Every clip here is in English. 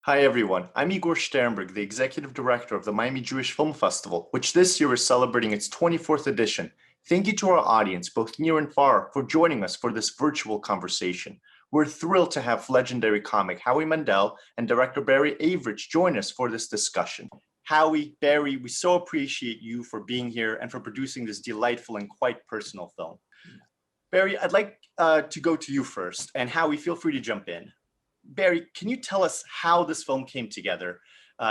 Hi everyone, I'm Igor Sternberg, the Executive Director of the Miami Jewish Film Festival, which this year is celebrating its 24th edition. Thank you to our audience, both near and far, for joining us for this virtual conversation. We're thrilled to have legendary comic Howie Mandel and director Barry Avrich join us for this discussion. Howie, Barry, we so appreciate you for being here and for producing this delightful and quite personal film. Barry, I'd like to go to you first, and Howie, feel free to jump in. Barry, can you tell us how this film came together?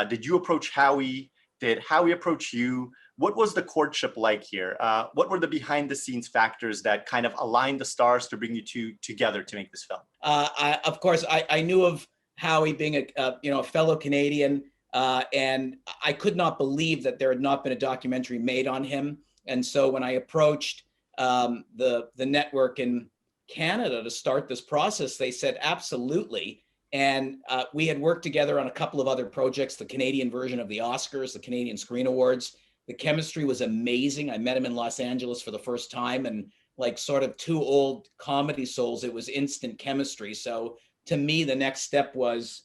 Did you approach Howie? Did Howie approach you? What was the courtship like here? What were the behind the scenes factors that kind of aligned the stars to bring you two together to make this film? Of course, I knew of Howie being a fellow Canadian, and I could not believe that there had not been a documentary made on him. And so when I approached the network in Canada to start this process, they said absolutely. And we had worked together on a couple of other projects, the Canadian version of the Oscars, the Canadian Screen Awards. The chemistry was amazing. I met him in Los Angeles for the first time, and like sort of two old comedy souls, it was instant chemistry. So to me, the next step was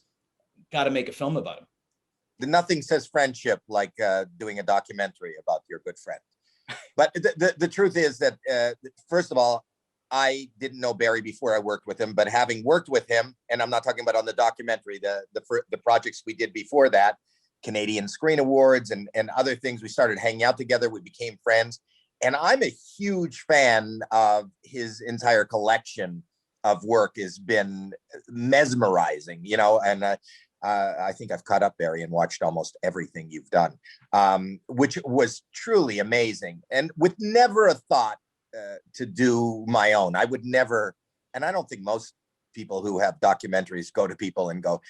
got to make a film about him. Nothing says friendship like doing a documentary about your good friend. But the truth is that, first of all, I didn't know Barry before I worked with him, but having worked with him, and I'm not talking about on the documentary, the projects we did before that, Canadian Screen Awards and other things, we started hanging out together, we became friends. And I'm a huge fan of his entire collection of work. Has been mesmerizing, and I think I've caught up, Barry, and watched almost everything you've done, which was truly amazing. And with never a thought to do my own. I would never, and I don't think most people who have documentaries go to people and go,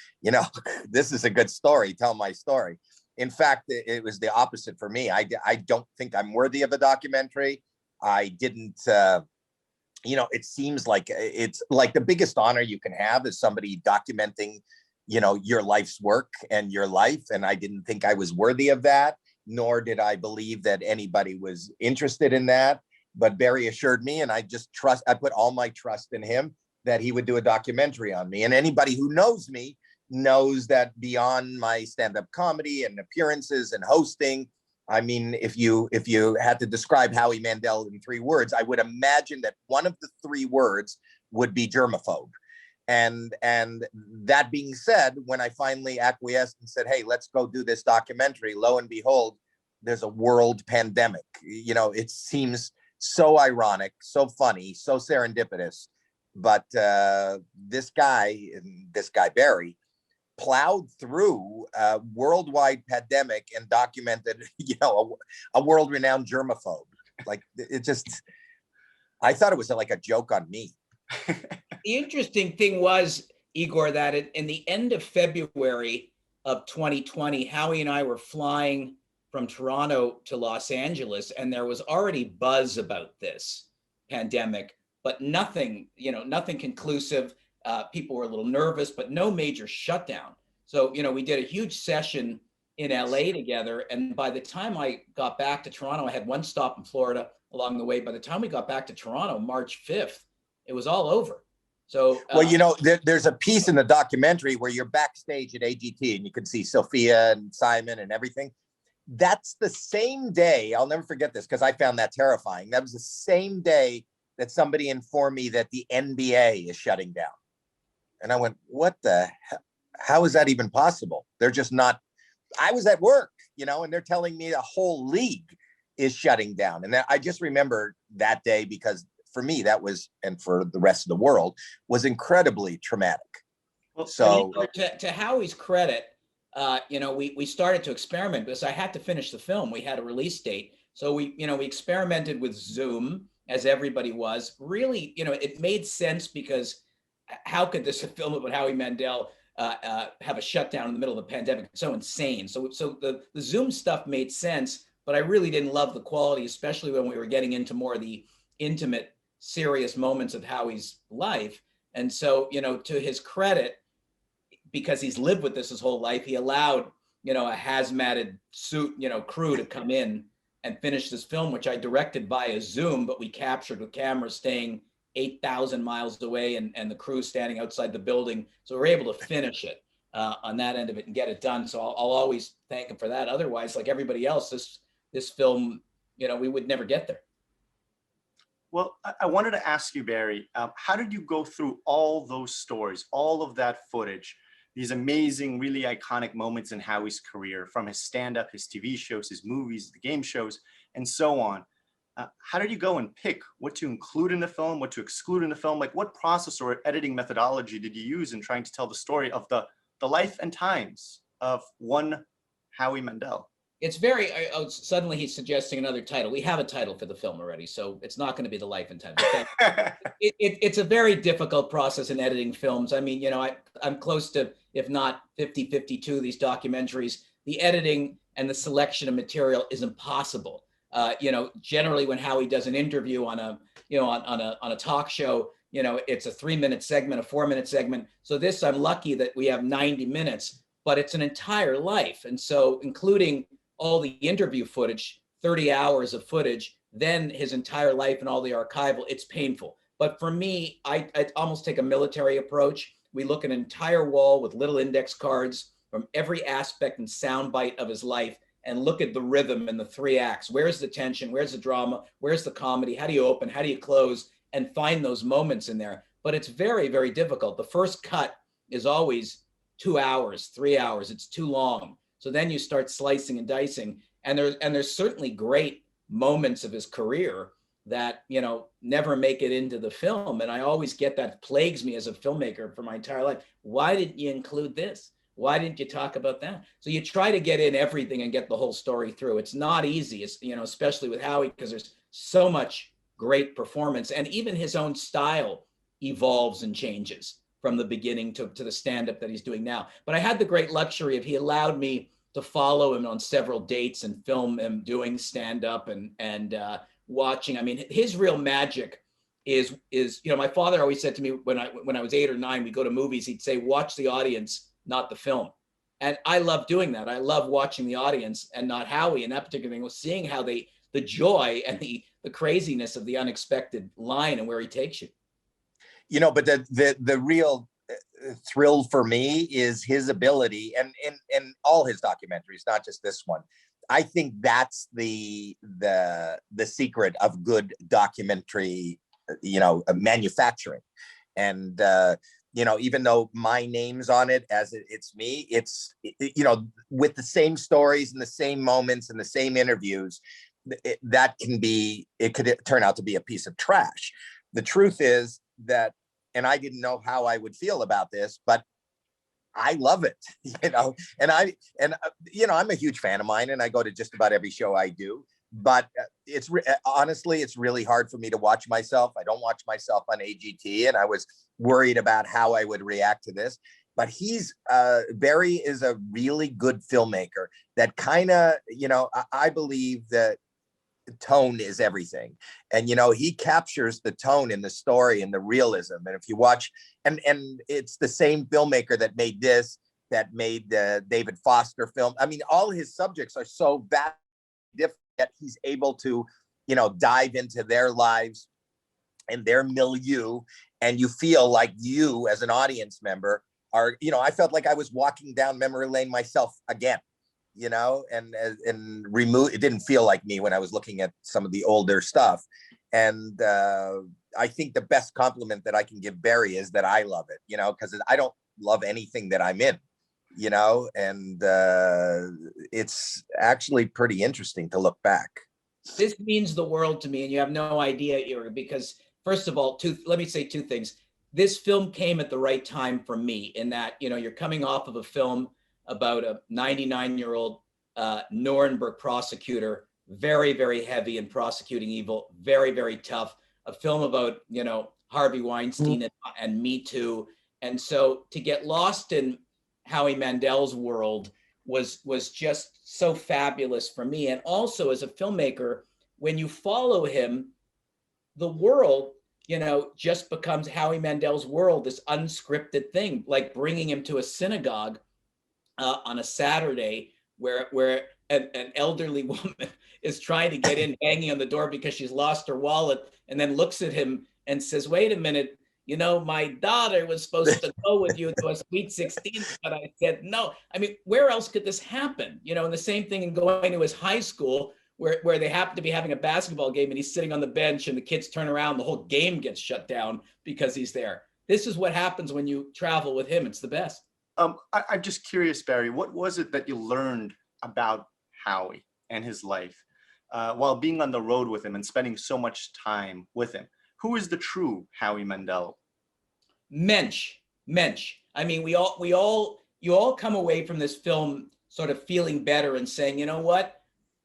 this is a good story, tell my story. In fact, it was the opposite for me. I don't think I'm worthy of a documentary. I didn't, it seems like it's like the biggest honor you can have is somebody documenting, your life's work and your life. And I didn't think I was worthy of that, nor did I believe that anybody was interested in that. But Barry assured me, and I put all my trust in him that he would do a documentary on me. And anybody who knows me knows that beyond my stand-up comedy and appearances and hosting, I mean, if you had to describe Howie Mandel in 3 words, I would imagine that one of the 3 words would be germaphobe. And that being said, when I finally acquiesced and said, hey, let's go do this documentary, lo and behold, there's a world pandemic. It seems so ironic, so funny, so serendipitous. But this guy, Barry, plowed through a worldwide pandemic and documented, a world-renowned germaphobe. Like I thought it was like a joke on me. The interesting thing was, Igor, that in the end of February of 2020, Howie and I were flying from Toronto to Los Angeles, and there was already buzz about this pandemic, but nothing conclusive. People were a little nervous, but no major shutdown. So, we did a huge session in LA together. And by the time I got back to Toronto, I had one stop in Florida along the way. By the time we got back to Toronto, March 5th, it was all over. So, there's a piece in the documentary where you're backstage at AGT and you can see Sophia and Simon and everything. That's the same day, I'll never forget this because I found that terrifying. That was the same day that somebody informed me that the NBA is shutting down. And I went, what the hell? How is that even possible? They're just not, I was at work, and they're telling me the whole league is shutting down. And I just remember that day because for me, that was, and for the rest of the world, was incredibly traumatic. Well, so to Howie's credit, we started to experiment because I had to finish the film. We had a release date. So we experimented with Zoom, as everybody was. Really, it made sense because how could this film about Howie Mandel have a shutdown in the middle of the pandemic? It's so insane. So the Zoom stuff made sense, but I really didn't love the quality, especially when we were getting into more of the intimate, serious moments of Howie's life. And so, to his credit, because he's lived with this his whole life, he allowed, a hazmated suit, crew to come in and finish this film, which I directed via Zoom, but we captured with cameras staying 8,000 miles away and the crew standing outside the building. So we're able to finish it. on that end of it and get it done. So I'll always thank him for that. Otherwise, like everybody else, this film, we would never get there. Well, I wanted to ask you, Barry, how did you go through all those stories, all of that footage, these amazing, really iconic moments in Howie's career, from his stand-up, his TV shows, his movies, the game shows, and so on? How did you go and pick what to include in the film, what to exclude in the film? Like, what process or editing methodology did you use in trying to tell the story of the life and times of one Howie Mandel? It's suddenly he's suggesting another title. We have a title for the film already, so it's not going to be The Life and Times. It's a very difficult process in editing films. I mean, I'm close to, if not 50, 52 of these documentaries. The editing and the selection of material is impossible. Generally when Howie does an interview on a talk show, it's a 3-minute segment, a 4-minute segment. So this, I'm lucky that we have 90 minutes, but it's an entire life. And so including all the interview footage, 30 hours of footage, then his entire life and all the archival, it's painful. But for me, I almost take a military approach. We look at an entire wall with little index cards from every aspect and soundbite of his life and look at the rhythm and the 3 acts. Where's the tension? Where's the drama? Where's the comedy? How do you open? How do you close? And find those moments in there. But it's very, very difficult. The first cut is always 2 hours, 3 hours. It's too long. So then you start slicing and dicing. And there's certainly great moments of his career that, never make it into the film. And I always get that plagues me as a filmmaker for my entire life. Why didn't you include this? Why didn't you talk about that? So you try to get in everything and get the whole story through. It's not easy, especially with Howie, because there's so much great performance, and even his own style evolves and changes from the beginning to the stand-up that he's doing now. But I had the great luxury of, he allowed me to follow him on several dates and film him doing stand-up and watching. I mean, his real magic is my father always said to me when I was 8 or 9, we go to movies, he'd say, watch the audience, not the film. And I love doing that. I love watching the audience and not Howie. And that particular thing was seeing how the joy and the craziness of the unexpected line and where he takes you. But the real thrill for me is his ability, and all his documentaries, not just this one. I think that's the secret of good documentary, manufacturing. And even though my name's on it, as it's me, it's with the same stories and the same moments and the same interviews, it could turn out to be a piece of trash. The truth is that, and I didn't know how I would feel about this, but I love it, and I'm a huge fan of mine, and I go to just about every show I do. But honestly, it's really hard for me to watch myself. I don't watch myself on AGT, and I was worried about how I would react to this. But Barry is a really good filmmaker that kind of, I believe that tone is everything. And, he captures the tone in the story and the realism. And if you watch, and it's the same filmmaker that made David Foster film. I mean, all his subjects are so vastly different that he's able to, dive into their lives and their milieu. And you feel like you, as an audience member, are, I felt like I was walking down memory lane myself again. And remove, it didn't feel like me when I was looking at some of the older stuff. And I think the best compliment that I can give Barry is that I love it, because I don't love anything that I'm in, and it's actually pretty interesting to look back. This means the world to me, and you have no idea, Ira, because first of all, let me say 2 things. This film came at the right time for me in that, you're coming off of a film about a 99-year-old Nuremberg prosecutor, very, very heavy in prosecuting evil, very, very tough. A film about, Harvey Weinstein and Me Too. And so to get lost in Howie Mandel's world was just so fabulous for me. And also as a filmmaker, when you follow him, the world, just becomes Howie Mandel's world, this unscripted thing, like bringing him to a synagogue on a Saturday where an elderly woman is trying to get in, hanging on the door because she's lost her wallet, and then looks at him and says, wait a minute, my daughter was supposed to go with you to a sweet 16, but I said no. I mean, where else could this happen? And the same thing in going to his high school where they happen to be having a basketball game and he's sitting on the bench and the kids turn around, the whole game gets shut down because he's there. This is what happens when you travel with him. It's the best. I'm just curious, Barry, what was it that you learned about Howie and his life while being on the road with him and spending so much time with him? Who is the true Howie Mandel? Mensch. I mean, you all come away from this film sort of feeling better and saying, you know what?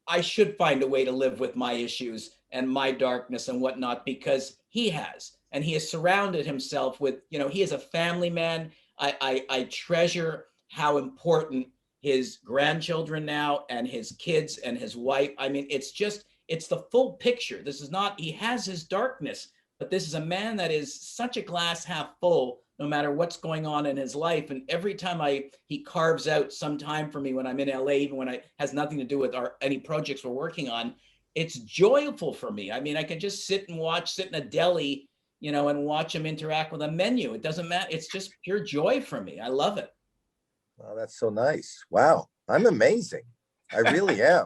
I should find a way to live with my issues and my darkness and whatnot, because he has. And he has surrounded himself with, he is a family man. I treasure how important his grandchildren now and his kids and his wife. I mean, it's the full picture. This is not, he has his darkness, but this is a man that is such a glass half full, no matter what's going on in his life. And every time he carves out some time for me when I'm in LA, even when it has nothing to do with any projects we're working on, it's joyful for me. I mean, I can just sit in a deli, and watch him interact with a menu. It doesn't matter. It's just pure joy for me. I love it. Oh, that's so nice. Wow. I'm amazing. I really am.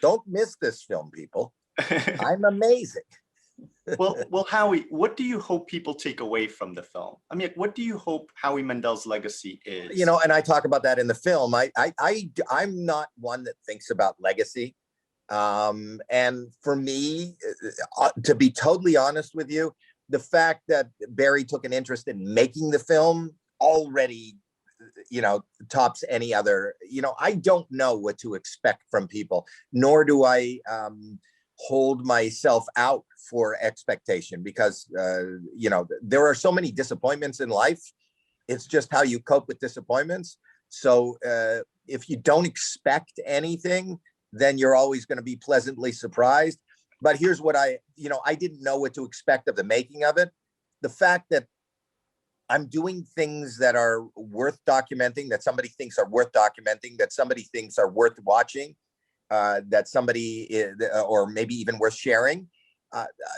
Don't miss this film, people. I'm amazing. Well, Howie, what do you hope people take away from the film? I mean, what do you hope Howie Mandel's legacy is? And I talk about that in the film. I'm not one that thinks about legacy. And for me, to be totally honest with you, the fact that Barry took an interest in making the film already, tops any other. I don't know what to expect from people, nor do I hold myself out for expectation, because, there are so many disappointments in life. It's just how you cope with disappointments. So if you don't expect anything, then you're always going to be pleasantly surprised. But here's what I didn't know what to expect of the making of it. The fact that I'm doing things that are worth documenting, that somebody thinks are worth documenting, that somebody thinks are worth watching, that somebody is, or maybe even worth sharing,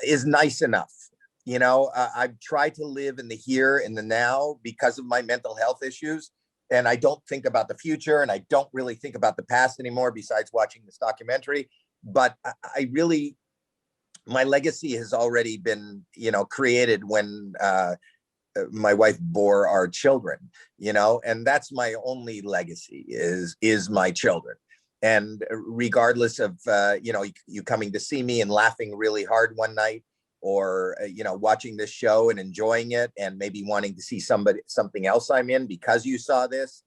is nice enough. I've tried to live in the here and the now because of my mental health issues. And I don't think about the future, and I don't really think about the past anymore besides watching this documentary. But I really, my legacy has already been, created when my wife bore our children, and that's my only legacy is my children. And regardless of, you coming to see me and laughing really hard one night, or, watching this show and enjoying it and maybe wanting to see something else I'm in because you saw this,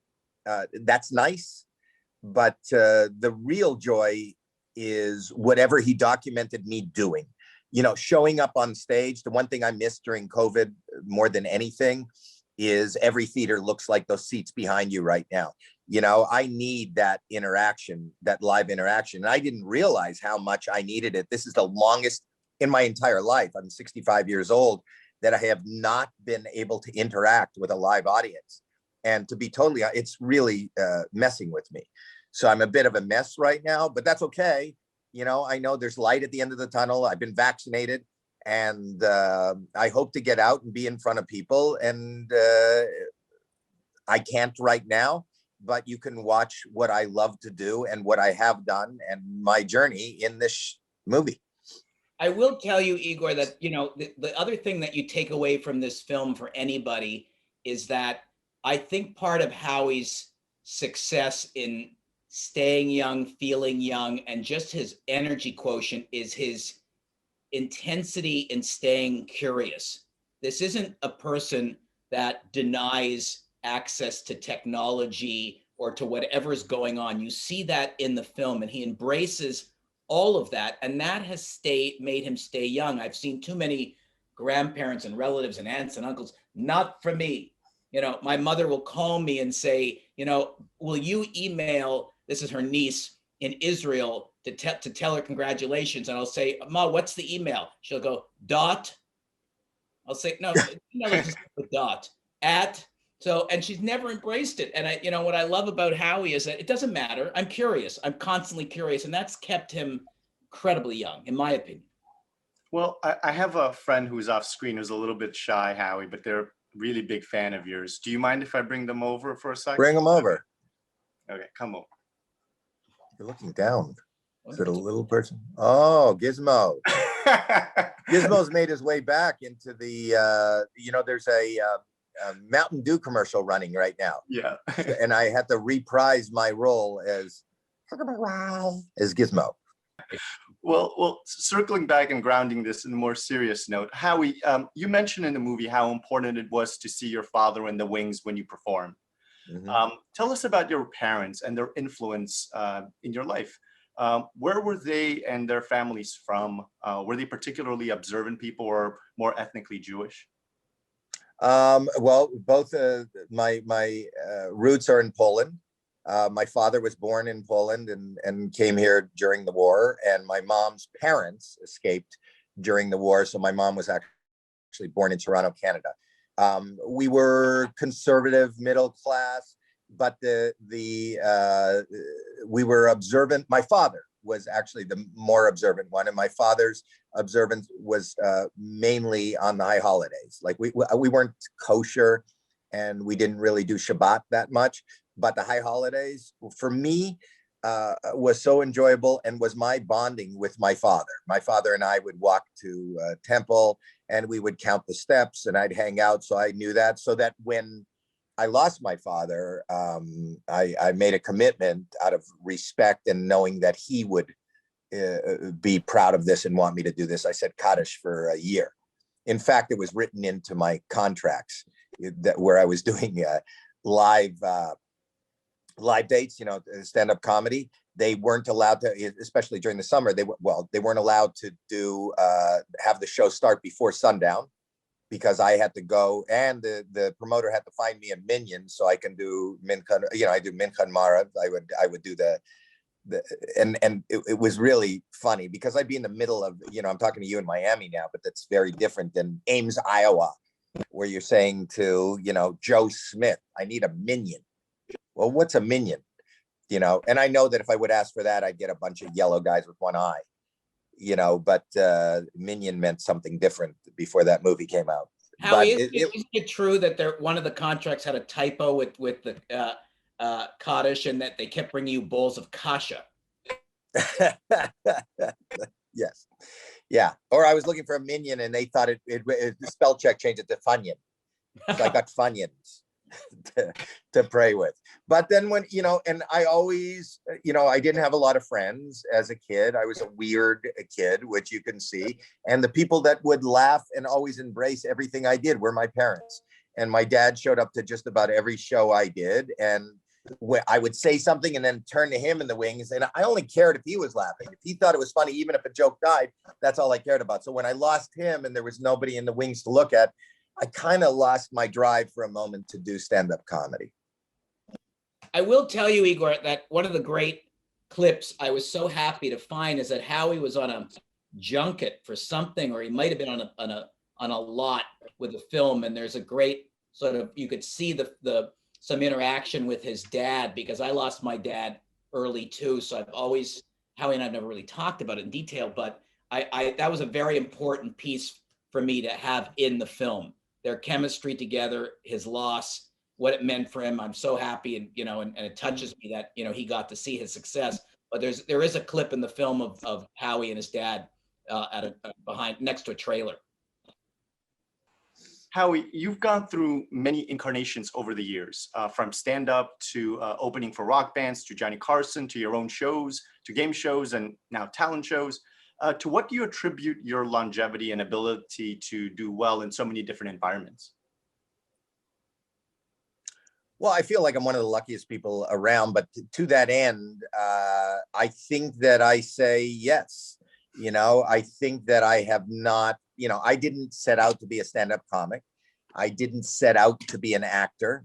that's nice. But the real joy is whatever he documented me doing, showing up on stage. The one thing I missed during COVID more than anything is every theater looks like those seats behind you right now. I need that interaction, that live interaction. And I didn't realize how much I needed it. This is the longest in my entire life. I'm 65 years old that I have not been able to interact with a live audience. And to be totally, it's really messing with me. So I'm a bit of a mess right now, but that's okay. I know there's light at the end of the tunnel. I've been vaccinated, and I hope to get out and be in front of people. And I can't right now, but you can watch what I love to do and what I have done and my journey in this movie. I will tell you, Igor, that, the other thing that you take away from this film for anybody is that I think part of Howie's success in staying young, feeling young, and just his energy quotient is his intensity in staying curious. This isn't a person that denies access to technology or to whatever is going on. You see that in the film, and he embraces all of that, and that has made him stay young. I've seen too many grandparents and relatives and aunts and uncles. Not for me. My mother will call me and say, will you email, this is her niece in Israel, to tell her congratulations. And I'll say, Ma, what's the email? She'll go, dot. I'll say, no, email is just a dot, at. So, and she's never embraced it. And what I love about Howie is that it doesn't matter. I'm curious. I'm constantly curious. And that's kept him incredibly young, in my opinion. Well, I have a friend who's off screen who's a little bit shy, Howie, but they're a really big fan of yours. Do you mind if I bring them over for a second? Bring them over. Okay, come over. You're looking down. Is it a little person? Oh, Gizmo. Gizmo's made his way back into the, there's a Mountain Dew commercial running right now. Yeah. And I had to reprise my role as Gizmo. Well, circling back and grounding this in a more serious note, Howie, you mentioned in the movie how important it was to see your father in the wings when you performed. Mhm. Tell us about your parents and their influence in your life. Where were they and their families from? Were they particularly observant people or more ethnically Jewish? Well, both my roots are in Poland. My father was born in Poland and came here during the war, and my mom's parents escaped during the war. So my mom was actually born in Toronto, Canada. We were conservative, middle class, but we were observant. My father was actually the more observant one, and my father's observance was mainly on the high holidays. Like we weren't kosher, and we didn't really do Shabbat that much. But the high holidays, for me, was so enjoyable and was my bonding with my father. My father and I would walk to temple, and we would count the steps, and I'd hang out. So I knew that. So that when I lost my father, I made a commitment out of respect and knowing that he would be proud of this and want me to do this. I said Kaddish for a year. In fact, it was written into my contracts that where I was doing live dates, stand-up comedy. They weren't allowed to, especially during the summer. They weren't allowed to do have the show start before sundown, because I had to go, and the promoter had to find me a minyan so I can do mincha. I do mincha marav. I would do and it was really funny because I'd be in the middle of, I'm talking to you in Miami now, but that's very different than Ames, Iowa, where you're saying to, Joe Smith, I need a minion. Well, what's a minion? And I know that if I would ask for that, I'd get a bunch of yellow guys with one eye, but minion meant something different before that movie came out. Howie, is it true that one of the contracts had a typo with the Kaddish, and that they kept bringing you bowls of kasha? Yes. Yeah. Or I was looking for a minion, and they thought the spell check changed it to Funyun. So I got Funyuns to pray with. But then when, and I always, I didn't have a lot of friends as a kid. I was a weird kid, which you can see. And the people that would laugh and always embrace everything I did were my parents. And my dad showed up to just about every show I did. And I would say something and then turn to him in the wings. And I only cared if he was laughing. If he thought it was funny, even if a joke died, that's all I cared about. So when I lost him and there was nobody in the wings to look at, I kind of lost my drive for a moment to do stand-up comedy. I will tell you, Igor, that one of the great clips I was so happy to find is that Howie was on a junket for something, or he might have been on a lot with a film, and there's a great sort of, you could see some interaction with his dad, because I lost my dad early too. So Howie and I've never really talked about it in detail, but that was a very important piece for me to have in the film. Their chemistry together, his loss, what it meant for him. I'm so happy, and it touches me that he got to see his success. But there is a clip in the film of Howie and his dad behind next to a trailer. Howie, you've gone through many incarnations over the years, from stand-up to opening for rock bands, to Johnny Carson, to your own shows, to game shows, and now talent shows. To what do you attribute your longevity and ability to do well in so many different environments? Well, I feel like I'm one of the luckiest people around, but to that end, I think that I say yes. I think that I have not, I didn't set out to be a stand-up comic. I didn't set out to be an actor,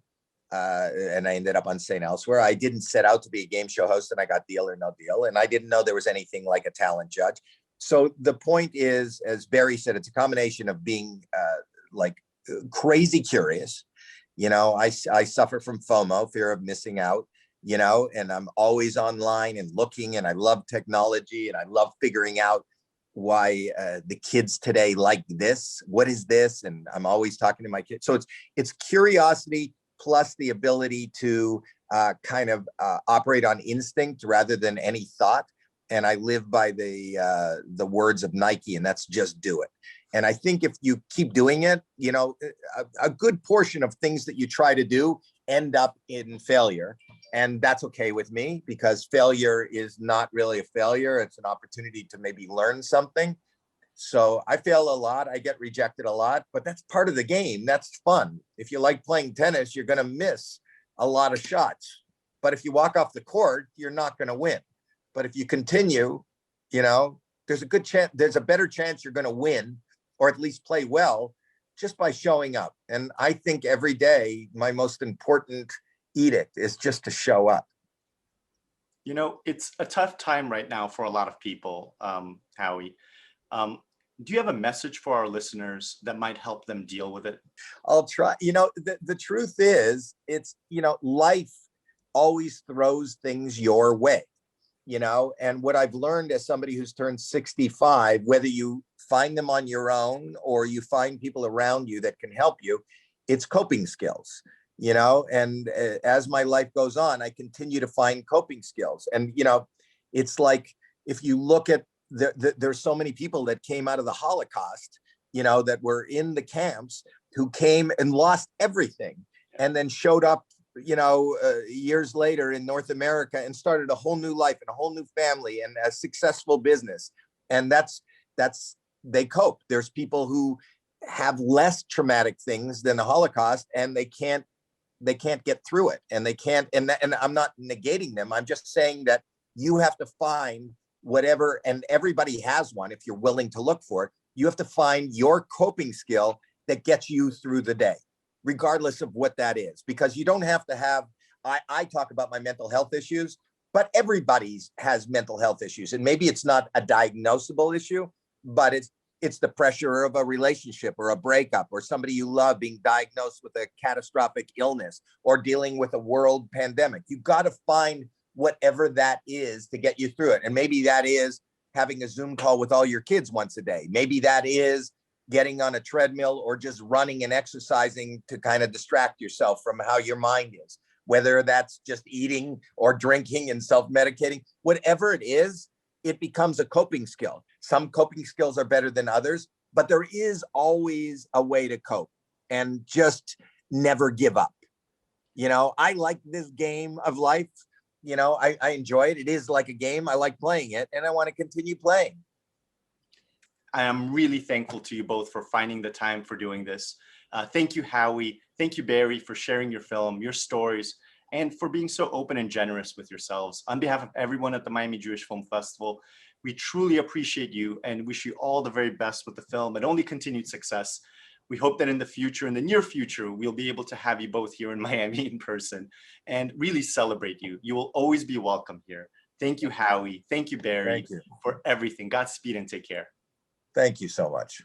and I ended up on St. Elsewhere. I didn't set out to be a game show host, and I got Deal or No Deal. And I didn't know there was anything like a talent judge. So the point is, as Barry said, it's a combination of being crazy curious. I suffer from FOMO, fear of missing out, and I'm always online and looking, and I love technology, and I love figuring out the kids today like this. What is this? And I'm always talking to my kids. So it's curiosity plus the ability to operate on instinct rather than any thought. And I live by the words of Nike, and that's just do it. And I think if you keep doing it, a good portion of things that you try to do end up in failure. And that's okay with me, because failure is not really a failure. It's an opportunity to maybe learn something. So I fail a lot. I get rejected a lot, but that's part of the game. That's fun. If you like playing tennis, you're going to miss a lot of shots. But if you walk off the court, you're not going to win. But if you continue, there's a good chance, there's a better chance you're going to win, or at least play well, just by showing up. And I think every day, my most important edict is just to show up. It's a tough time right now for a lot of people, Howie. Do you have a message for our listeners that might help them deal with it? I'll try. The truth is, it's, life always throws things your way, and what I've learned as somebody who's turned 65, whether you find them on your own or you find people around you that can help you, it's coping skills, and as my life goes on, I continue to find coping skills. And, it's like, if you look at there's so many people that came out of the Holocaust, that were in the camps, who came and lost everything and then showed up, years later in North America and started a whole new life and a whole new family and a successful business. And they cope. There's people who have less traumatic things than the Holocaust, and they can't get through it, and they can't, and I'm not negating them. I'm just saying that you have to find whatever, and everybody has one if you're willing to look for it. You have to find your coping skill that gets you through the day, regardless of what that is, because you don't have to have, I talk about my mental health issues, but everybody has mental health issues. And maybe it's not a diagnosable issue, but it's the pressure of a relationship or a breakup, or somebody you love being diagnosed with a catastrophic illness, or dealing with a world pandemic. You've got to find whatever that is to get you through it. And maybe that is having a Zoom call with all your kids once a day. Maybe that is getting on a treadmill or just running and exercising to kind of distract yourself from how your mind is, whether that's just eating or drinking and self-medicating. Whatever it is, it becomes a coping skill. Some coping skills are better than others, but there is always a way to cope, and just never give up. I like this game of life. I enjoy it. It is like a game. I like playing it, and I want to continue playing. I am really thankful to you both for finding the time for doing this. Thank you, Howie. Thank you, Barry, for sharing your film, your stories, and for being so open and generous with yourselves. On behalf of everyone at the Miami Jewish Film Festival, we truly appreciate you and wish you all the very best with the film and only continued success. We hope that in the near future, we'll be able to have you both here in Miami in person and really celebrate you. You will always be welcome here. Thank you, Howie. Thank you, Barry, Thank you for everything. Godspeed and take care. Thank you so much.